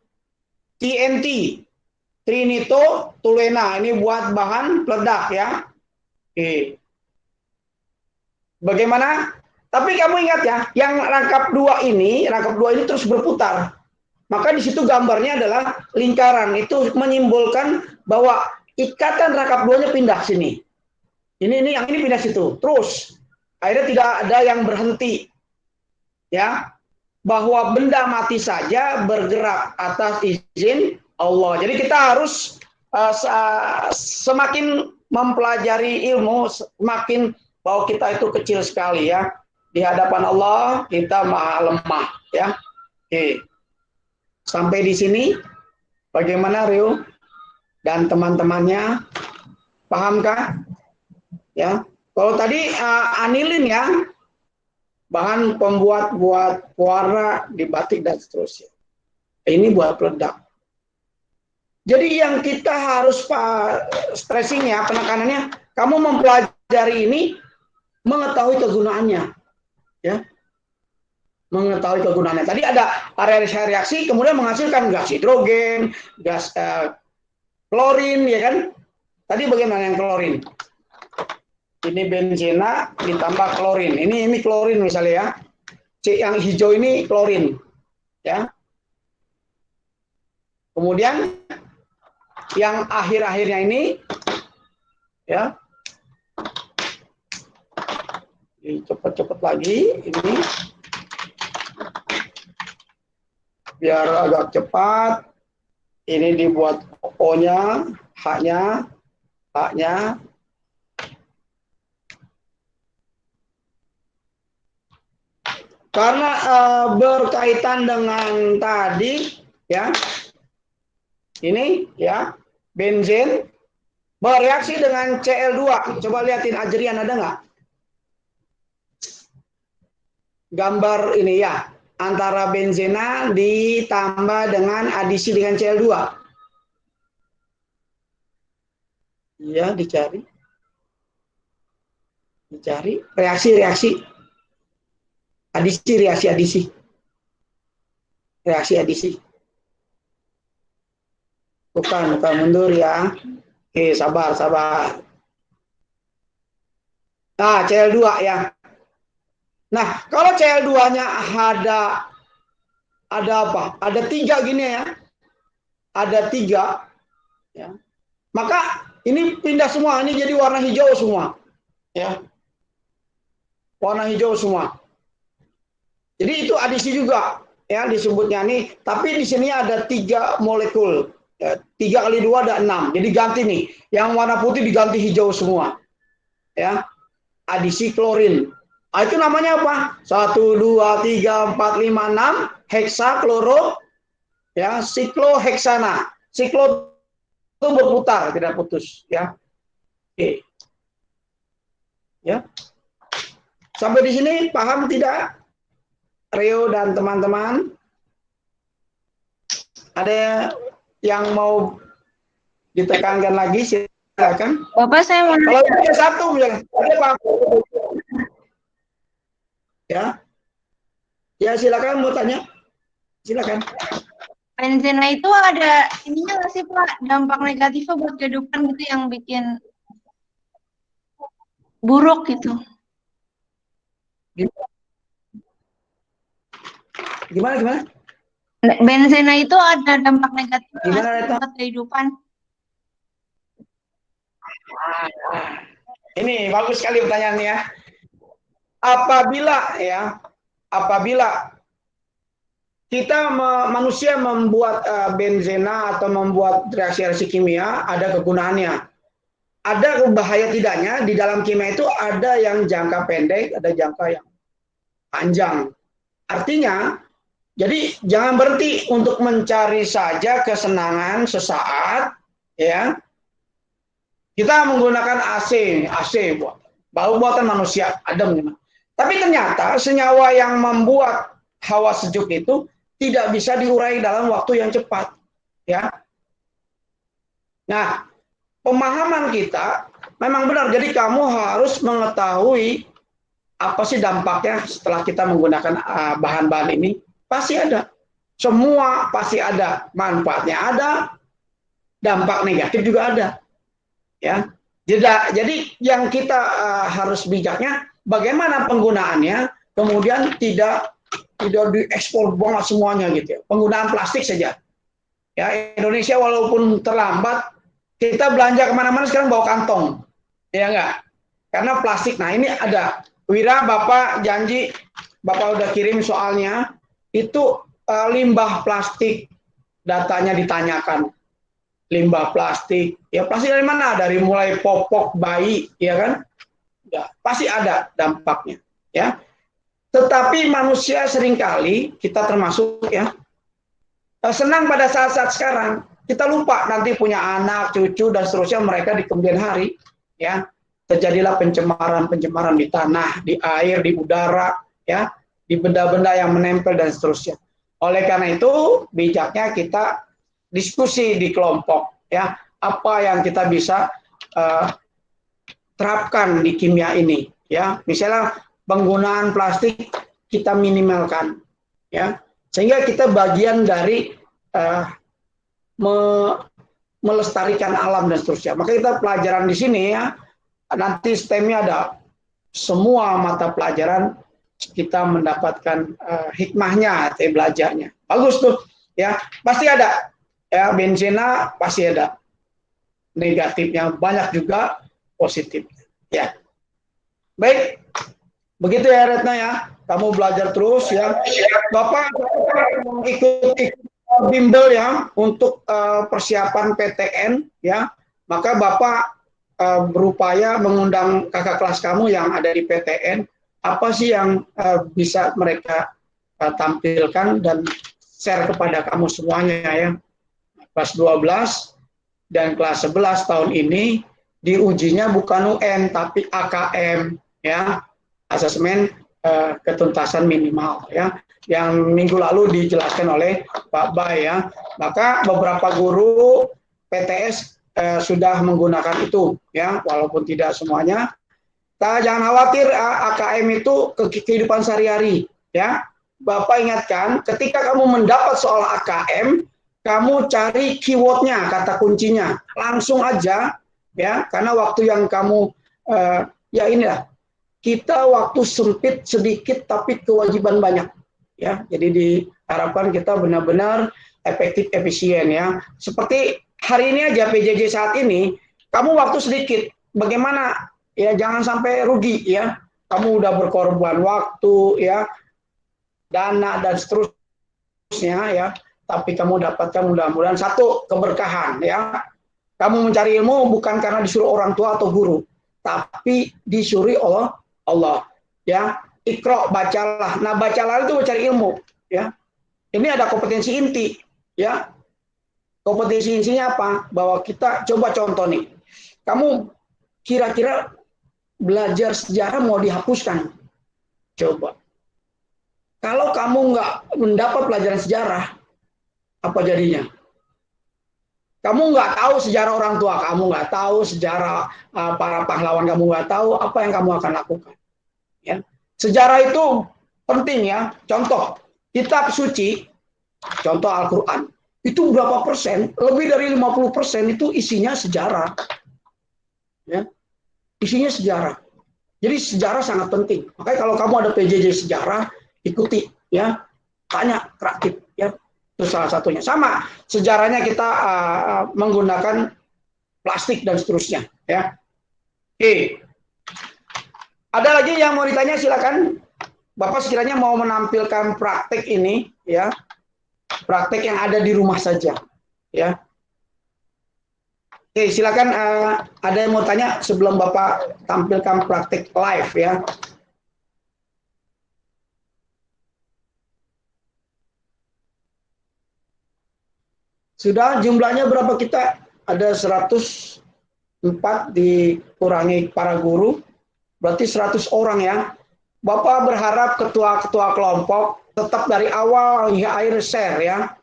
TNT, trinitotoluena, ini buat bahan peledak ya. Oke. Bagaimana? Tapi kamu ingat ya, yang rangkap dua ini terus berputar. Maka di situ gambarnya adalah lingkaran. Itu menyimbolkan bahwa ikatan rangkap duanya pindah sini. Ini yang ini pindah situ. Terus akhirnya tidak ada yang berhenti. Ya. Bahwa benda mati saja bergerak atas izin Allah. Jadi kita harus semakin mempelajari ilmu, semakin bahwa kita itu kecil sekali ya. Di hadapan Allah kita maha lemah ya. Oke. Sampai di sini bagaimana Rio dan teman-temannya? Pahamkah? Ya. Kalau tadi anilin ya, bahan pembuat buat warna di batik dan seterusnya. Ini buat peledak. Jadi yang kita harus stressingnya, penekanannya, kamu mempelajari ini, mengetahui kegunaannya. Ya, mengetahui kegunaannya. Tadi ada area reaksi, kemudian menghasilkan gas hidrogen, gas klorin, ya kan? Tadi bagaimana yang klorin? Ini benzena ditambah klorin. Ini klorin misalnya ya. C yang hijau ini klorin, ya. Kemudian yang akhir-akhirnya ini, ya. Cepet-cepet lagi ini biar agak cepat. Ini dibuat O-nya, H-nya, H-nya. Karena berkaitan dengan tadi ya. Ini ya, benzen bereaksi dengan Cl2. Coba lihatin Ajrian ada nggak? Gambar ini ya, antara benzena ditambah dengan adisi dengan Cl2. Ya, dicari. Reaksi. Adisi. Reaksi. Bukan mundur ya. Oke, sabar. Nah, Cl2 ya. Nah, kalau Cl2-nya ada apa? Ada 3 gini ya. Ada 3 ya. Maka ini pindah semua, ini jadi warna hijau semua. Ya. Warna hijau semua. Jadi itu adisi juga ya disebutnya nih, tapi di sini ada 3 molekul. Ya, 3 kali 2 ada 6. Jadi ganti nih. Yang warna putih diganti hijau semua. Ya. Adisi klorin. Nah, itu namanya apa? 1, 2, 3, 4, 5, 6 heksakloro ya, sikloheksana. Siklo itu berputar, tidak putus ya. Oke. Ya. Sampai di sini paham tidak? Rio dan teman-teman? Ada yang mau ditekankan lagi, silakan. Bapak saya mau kalau itu satu misalnya, ada Pak. Ya silakan mau tanya, silakan. benzena itu ada ininya nggak sih Pak, dampak negatifnya buat kehidupan gitu yang bikin buruk gitu? Gimana? Benzena itu ada dampak negatif buat kehidupan? Ini bagus sekali pertanyaannya. Apabila kita manusia membuat benzena atau membuat reaksi kimia, ada kegunaannya. Ada bahaya tidaknya di dalam kimia itu, ada yang jangka pendek, ada jangka yang panjang. Artinya, jadi jangan berhenti untuk mencari saja kesenangan sesaat, ya. Kita menggunakan AC buatan manusia, ada memang. Tapi ternyata senyawa yang membuat hawa sejuk itu tidak bisa diurai dalam waktu yang cepat, ya. Nah, pemahaman kita memang benar. Jadi kamu harus mengetahui apa sih dampaknya setelah kita menggunakan bahan-bahan ini. Pasti ada. Semua pasti ada. Manfaatnya ada, dampak negatif juga ada. Ya. Jadi yang kita harus bijaknya bagaimana penggunaannya, kemudian tidak diekspor banget semuanya gitu ya. Penggunaan plastik saja. Ya, Indonesia walaupun terlambat, kita belanja kemana-mana sekarang bawa kantong, ya enggak? Karena plastik. Nah ini ada. Wira, Bapak janji, Bapak udah kirim soalnya. Itu limbah plastik, datanya ditanyakan. Limbah plastik, ya pasti dari mana? Dari mulai popok bayi, ya kan? Ya, pasti ada dampaknya, ya. Tetapi manusia seringkali, kita termasuk ya, senang pada saat-saat sekarang. Kita lupa nanti punya anak, cucu, dan seterusnya mereka di kemudian hari. Ya, terjadilah pencemaran di tanah, di air, di udara, ya, di benda-benda yang menempel dan seterusnya. Oleh karena itu, bijaknya kita diskusi di kelompok. Ya, apa yang kita bisa terapkan di kimia ini. Ya, misalnya penggunaan plastik kita minimalkan. Ya, sehingga kita bagian dari melestarikan alam dan seterusnya. Maka kita pelajaran di sini ya, nanti STEM-nya ada semua mata pelajaran kita mendapatkan hikmahnya, belajarnya. Bagus tuh, ya pasti ada. Ya, benzena pasti ada. Negatifnya banyak juga, positifnya. Ya, baik. Begitu ya Retna ya. Kamu belajar terus ya. Bapak ikut bimbel ya untuk persiapan PTN ya, maka Bapak berupaya mengundang kakak kelas kamu yang ada di PTN, apa sih yang bisa mereka tampilkan dan share kepada kamu semuanya ya. Kelas 12 dan kelas 11 tahun ini diujinya bukan UN tapi AKM ya, asesmen ketuntasan minimal ya, yang minggu lalu dijelaskan oleh Pak Bay ya. Maka beberapa guru PTS sudah menggunakan itu ya, walaupun tidak semuanya. Jangan khawatir, AKM itu kehidupan sehari-hari ya. Bapak ingatkan, ketika kamu mendapat soal AKM, kamu cari keywordnya, kata kuncinya, langsung aja ya, karena waktu yang kamu ya inilah, kita waktu sempit sedikit tapi kewajiban banyak. Ya, jadi diharapkan kita benar-benar efektif, efisien ya. Seperti hari ini aja PJJ saat ini, kamu waktu sedikit, bagaimana ya, jangan sampai rugi ya. Kamu udah berkorban waktu ya, dana dan seterusnya ya, tapi kamu dapatkan mudah-mudahan satu keberkahan ya. Kamu mencari ilmu bukan karena disuruh orang tua atau guru, tapi disuruh oleh Allah ya. Iqra, bacalah. Nah, bacalah itu mencari ilmu ya. Ini ada kompetensi inti ya. Kompetensi intinya apa? Bahwa kita coba contoh nih. Kamu kira-kira belajar sejarah mau dihapuskan? Coba. Kalau kamu nggak mendapat pelajaran sejarah, apa jadinya? Kamu nggak tahu sejarah orang tua, kamu nggak tahu sejarah para pahlawan, kamu nggak tahu apa yang kamu akan lakukan. Ya. Sejarah itu penting ya. Contoh, kitab suci, contoh Al-Quran, itu berapa persen? Lebih dari 50% itu isinya sejarah. Ya. Isinya sejarah. Jadi sejarah sangat penting. Makanya kalau kamu ada PJJ sejarah, ikuti ya. Tanya, rakit ya. Itu salah satunya. Sama sejarahnya kita menggunakan plastik dan seterusnya ya. Oke. Ada lagi yang mau ditanya, silakan. Bapak sekiranya mau menampilkan praktek ini ya. Praktek yang ada di rumah saja ya. Oke, silakan, ada yang mau tanya sebelum Bapak tampilkan praktek live ya. Sudah jumlahnya berapa kita? Ada 104 dikurangi para guru, berarti 100 orang ya. Bapak berharap ketua-ketua kelompok tetap dari awal hingga akhir share ya.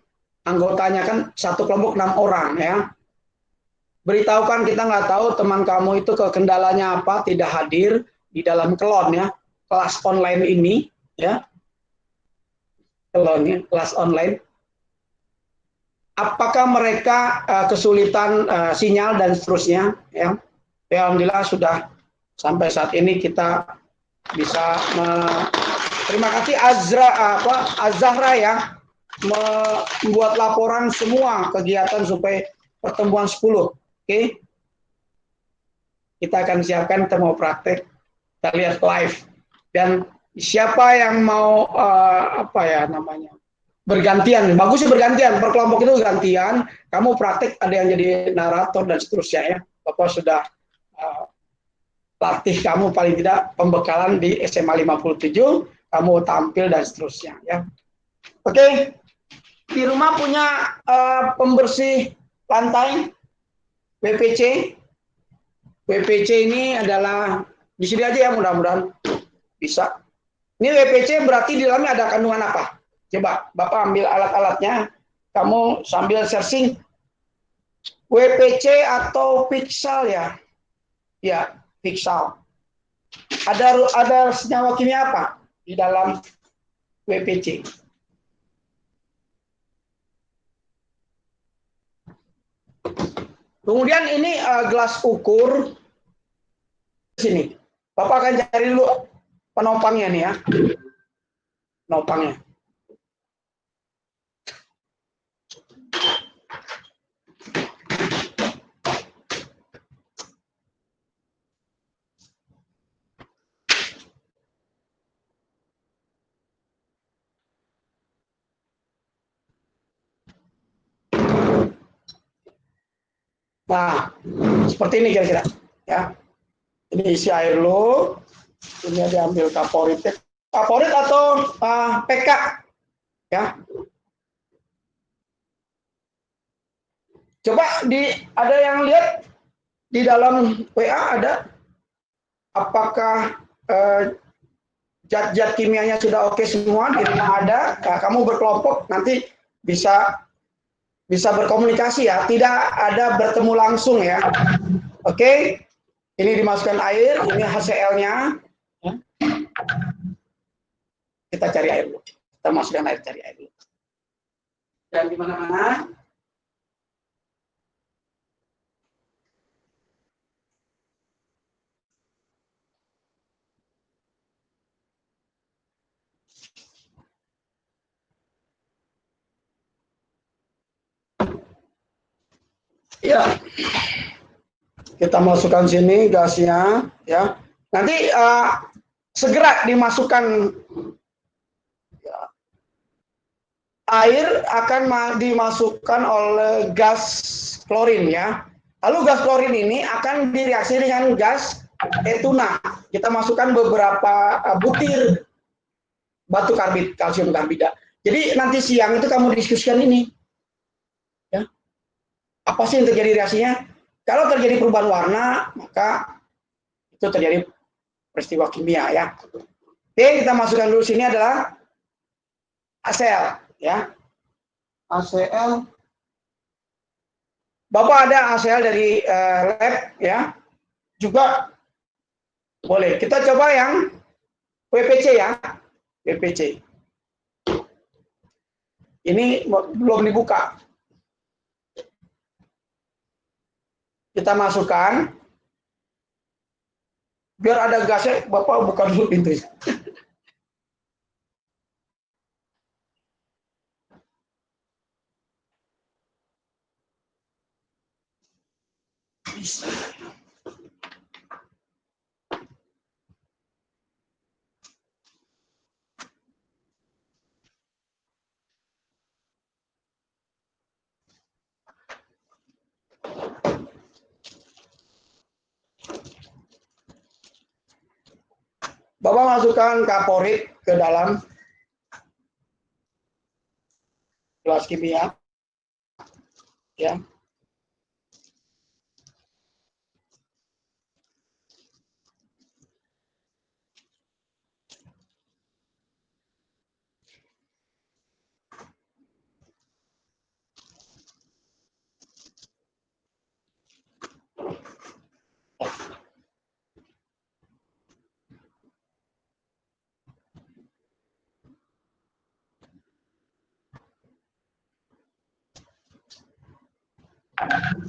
Anggotanya kan satu kelompok 6 orang ya. Beritahukan, kita nggak tahu teman kamu itu kendalanya apa, tidak hadir di dalam kelon ya, kelas online ini ya. Kelonnya, kelas online. Apakah mereka kesulitan sinyal dan seterusnya ya. Alhamdulillah sudah sampai saat ini kita bisa terima kasih Azahra ya, membuat laporan semua kegiatan supaya pertemuan 10. Oke. Kita akan siapkan, kita mau praktek, kita lihat live. Dan siapa yang mau bergantian, bagusnya bergantian, per kelompok itu gantian, kamu praktek, ada yang jadi narator dan seterusnya ya. Bapak sudah latih kamu paling tidak pembekalan di SMA 57, kamu tampil dan seterusnya ya. Oke. Di rumah punya pembersih lantai WPC. WPC ini adalah di sini aja ya, mudah-mudahan bisa. Ini WPC berarti di dalamnya ada kandungan apa? Coba Bapak ambil alat-alatnya, kamu sambil searching. WPC atau Pixal ya? Ya, Pixal. Ada senyawa kimia apa di dalam WPC? Kemudian ini gelas ukur. Sini. Bapak akan cari dulu penopangnya nih ya. Penopangnya. Nah, seperti ini kira-kira ya. Ini isi air dulu. Ini diambil kaporit atau PK ya. Coba ada yang lihat di dalam WA ada apakah zat-zat kimianya sudah oke semua, di rumah ada. Nah, kamu berkelompok nanti bisa berkomunikasi ya, tidak ada bertemu langsung ya. Oke. Ini dimasukkan air, ini HCl-nya. Kita cari air dulu. Kita masukkan air, cari air dulu. Dan di mana-mana. Ya. Kita masukkan sini gasnya ya. Nanti segera dimasukkan ya. Air akan dimasukkan oleh gas klorin ya. Lalu gas klorin ini akan direaksi dengan gas etuna. Kita masukkan beberapa butir batu karbit, kalsium karbida. Jadi nanti siang itu kamu diskusikan ini. Ya. Apa sih yang terjadi reaksinya? Kalau terjadi perubahan warna, maka itu terjadi peristiwa kimia ya. Oke, kita masukkan dulu sini adalah ACL ya. ACL. Bapak ada ACL dari lab ya. Juga boleh. Kita coba yang WPC ya. WPC. Ini belum dibuka. Kita masukkan. Biar ada gasnya, Bapak buka dulu pintu. Bapak masukkan kaporit ke dalam gelas kimia, ya.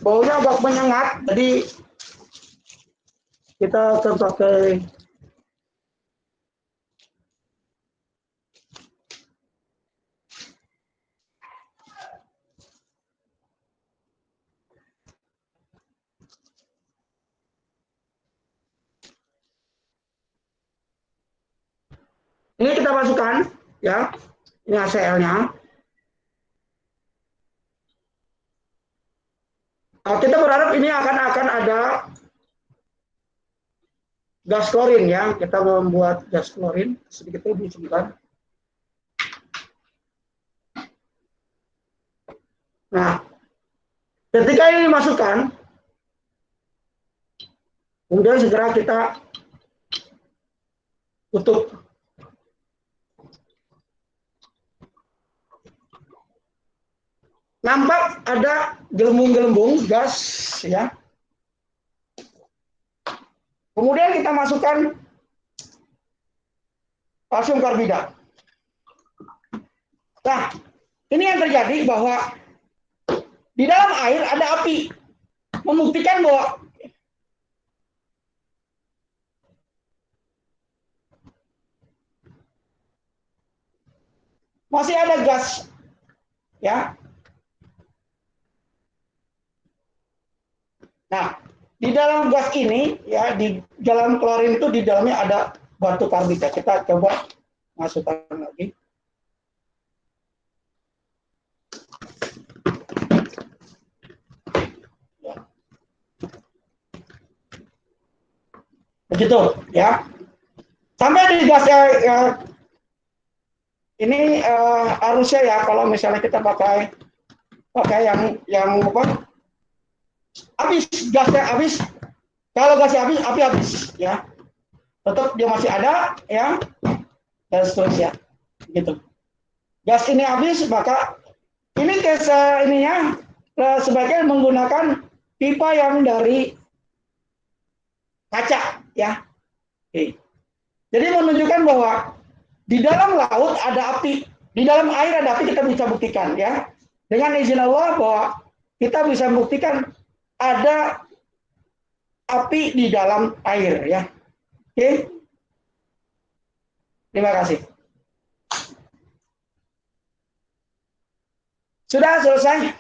baunya agak menyengat, jadi kita akan pakai ini, kita masukkan ya, ini HCl-nya. Kita berharap ini akan ada gas klorin ya. Kita membuat gas klorin sedikit lebih sebentar. Nah, ketika ini dimasukkan, kemudian segera kita tutup. Nampak ada gelembung-gelembung gas ya. Kemudian kita masukkan kalsium karbida. Nah, ini yang terjadi bahwa di dalam air ada api, membuktikan bahwa masih ada gas ya. Nah, di dalam gas ini ya, di dalam klorin itu di dalamnya ada batu karbida. Kita coba masukkan lagi. Ya. Begitu ya. Sampai di gas ya, ini harusnya ya, kalau misalnya kita pakai yang apa? Habis, gasnya habis. Kalau gasnya habis, api habis ya. Tetap dia masih ada ya, dan seterusnya gitu. Gas ini habis, maka ini ininya sebaiknya menggunakan pipa yang dari kaca ya. Oke. Jadi menunjukkan bahwa di dalam laut ada api, di dalam air ada api, kita bisa buktikan ya. Dengan izin Allah bahwa kita bisa buktikan ada api di dalam air ya. Oke. Terima kasih. Sudah selesai.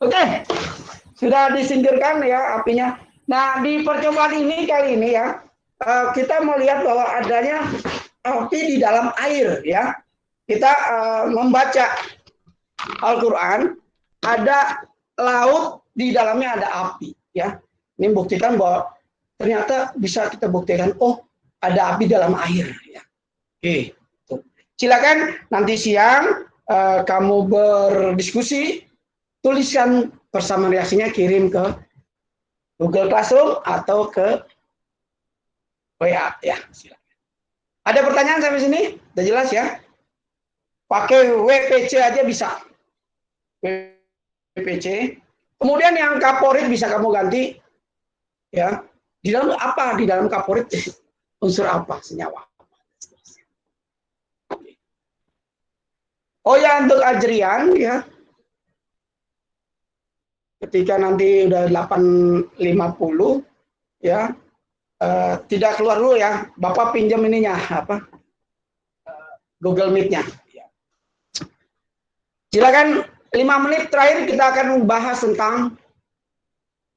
Oke, sudah disingkirkan ya apinya. Nah, di percobaan ini kali ini ya, kita melihat bahwa adanya api di dalam air ya. Kita membaca Al-Quran, ada laut, di dalamnya ada api ya. Ini buktikan bahwa ternyata bisa kita buktikan, oh ada api dalam air ya. Oke, tuh. Silakan nanti siang kamu berdiskusi, tuliskan persamaan reaksinya, kirim ke Google Classroom atau ke WA ya. Silakan. Ada pertanyaan sampai sini? Udah jelas ya? Pakai WPC aja bisa. WPC. Kemudian yang kaporit bisa kamu ganti ya. Di dalam apa? Di dalam kaporit unsur apa? Senyawa. Oh ya, untuk Ajrian ya, ketika nanti udah 8.50 ya, tidak keluar dulu ya, Bapak pinjam ininya apa, Google Meet-nya. Silakan 5 menit terakhir kita akan membahas tentang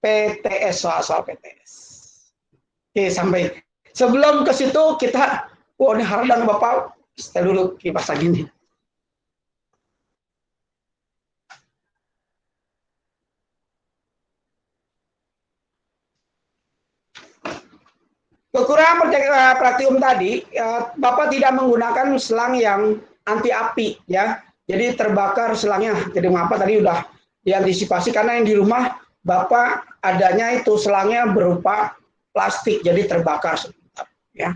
PTS, soal PTS. Oke, sampai sebelum ke situ kita, ini Hardan Bapak, setel dulu kipas angin ini. Kekurangan praktikum tadi, Bapak tidak menggunakan selang yang anti api ya. Jadi terbakar selangnya. Jadi mengapa tadi udah diantisipasi, karena yang di rumah Bapak adanya itu selangnya berupa plastik, jadi terbakar sebentar, ya.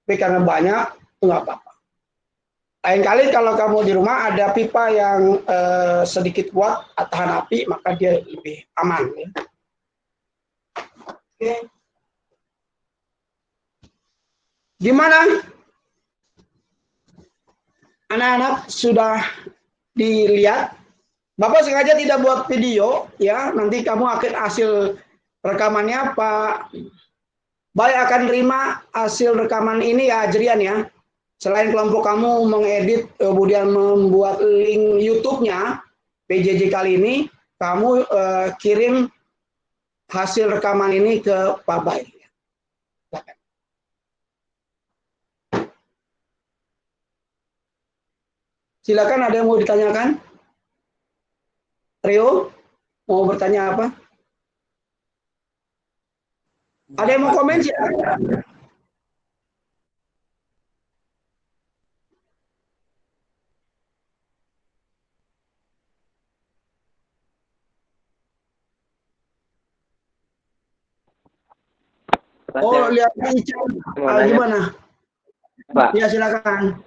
Tapi karena banyak, itu nggak apa-apa. Lain kali kalau kamu di rumah ada pipa yang sedikit kuat tahan api, maka dia lebih aman. Ya. Oke. Gimana? Anak-anak sudah dilihat? Bapak sengaja tidak buat video, ya. Nanti kamu akan hasil rekamannya Pak Baik akan terima hasil rekaman ini ya, Jerian ya. Selain kelompok kamu mengedit, kemudian membuat link YouTube-nya PJJ kali ini, kamu kirim hasil rekaman ini ke Pak Baik. Silakan, ada yang mau ditanyakan? Rio, mau bertanya apa? Ada yang mau komen? Silakan. Oh, lihat gimana? Pak. Ya, silakan.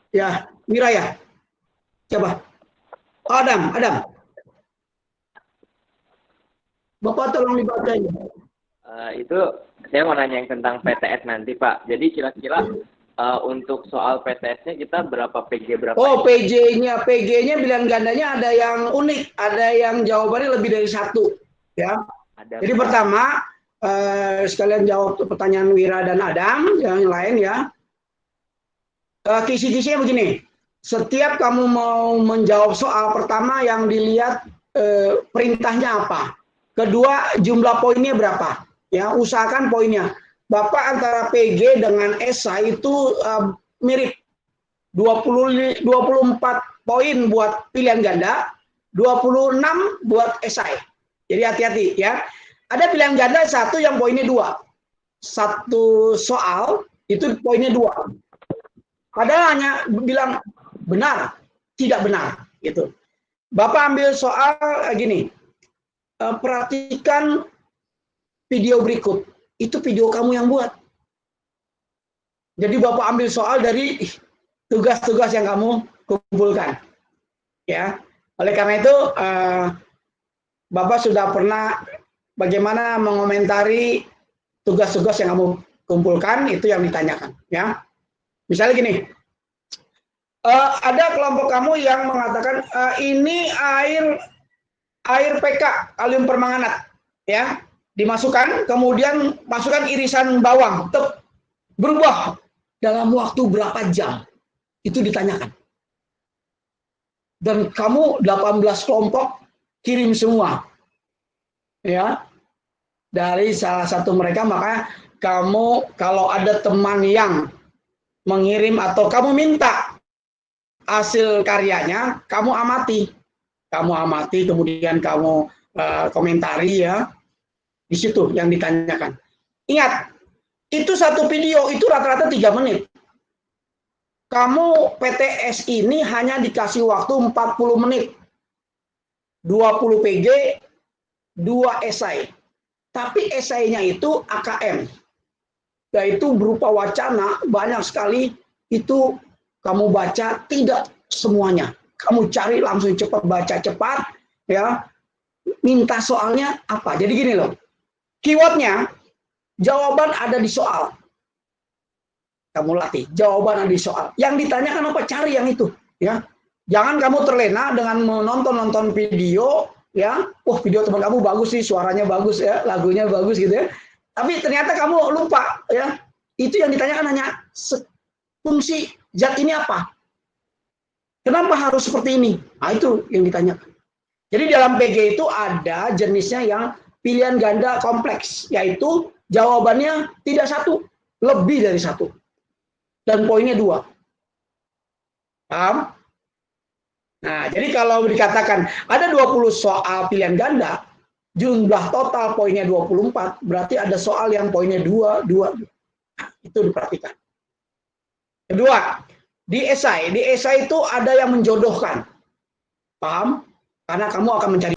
Ya, Mira ya. Coba. Adam. Bapak tolong dibacain. Itu saya mau nanya yang tentang PTS nanti, Pak. Jadi kira-kira untuk soal PTS-nya kita berapa PG berapa? Oh, PG-nya pilihan gandanya ada yang unik, ada yang jawabannya lebih dari satu, ya. Jadi pertama sekalian jawab pertanyaan Wira dan Adam, yang lain ya. Kisi-kisinya begini. Setiap kamu mau menjawab soal, pertama yang dilihat perintahnya apa. Kedua, jumlah poinnya berapa. Ya, usahakan poinnya. Bapak antara PG dengan esai itu mirip. 24 poin buat pilihan ganda, 26 buat esai. Jadi hati-hati ya. Ada pilihan ganda satu yang poinnya 2. Satu soal itu poinnya 2. Padahal hanya bilang benar, tidak benar gitu. Bapak ambil soal gini. Perhatikan video berikut. Itu video kamu yang buat. Jadi Bapak ambil soal dari tugas-tugas yang kamu kumpulkan. Ya. Oleh karena itu Bapak sudah pernah bagaimana mengomentari tugas-tugas yang kamu kumpulkan, itu yang ditanyakan, ya. Misalnya gini, ada kelompok kamu yang mengatakan ini air PK kalium permanganat, ya, dimasukkan, kemudian masukkan irisan bawang, berubah dalam waktu berapa jam, itu ditanyakan. Dan kamu 18 kelompok kirim semua, ya, dari salah satu mereka. Maka kamu kalau ada teman yang mengirim atau kamu minta hasil karyanya, kamu amati, kemudian kamu komentari ya, di situ yang ditanyakan. Ingat, itu satu video itu rata-rata 3 menit. Kamu PTS ini hanya dikasih waktu 40 menit. 20 PG, 2 esai. Tapi esainya itu AKM. Yaitu berupa wacana, banyak sekali itu kamu baca, tidak semuanya. Kamu cari langsung cepat, baca cepat, ya. Minta soalnya apa. Jadi gini loh, keywordnya, jawaban ada di soal. Kamu latih, jawaban ada di soal. Yang ditanyakan apa, cari yang itu, ya. Jangan kamu terlena dengan menonton video, ya. Oh, video teman kamu bagus sih, suaranya bagus ya, lagunya bagus gitu ya. Tapi ternyata kamu lupa, ya. Itu yang ditanyakan hanya fungsi zat ini apa? Kenapa harus seperti ini? Nah, itu yang ditanyakan. Jadi dalam PG itu ada jenisnya yang pilihan ganda kompleks, yaitu jawabannya tidak satu, lebih dari satu. Dan poinnya 2. Paham? Nah, jadi kalau dikatakan ada 20 soal pilihan ganda, jumlah total poinnya 24, berarti ada soal yang poinnya 2. Nah, itu diperhatikan. Kedua, di esai itu ada yang menjodohkan. Paham? Karena kamu akan mencari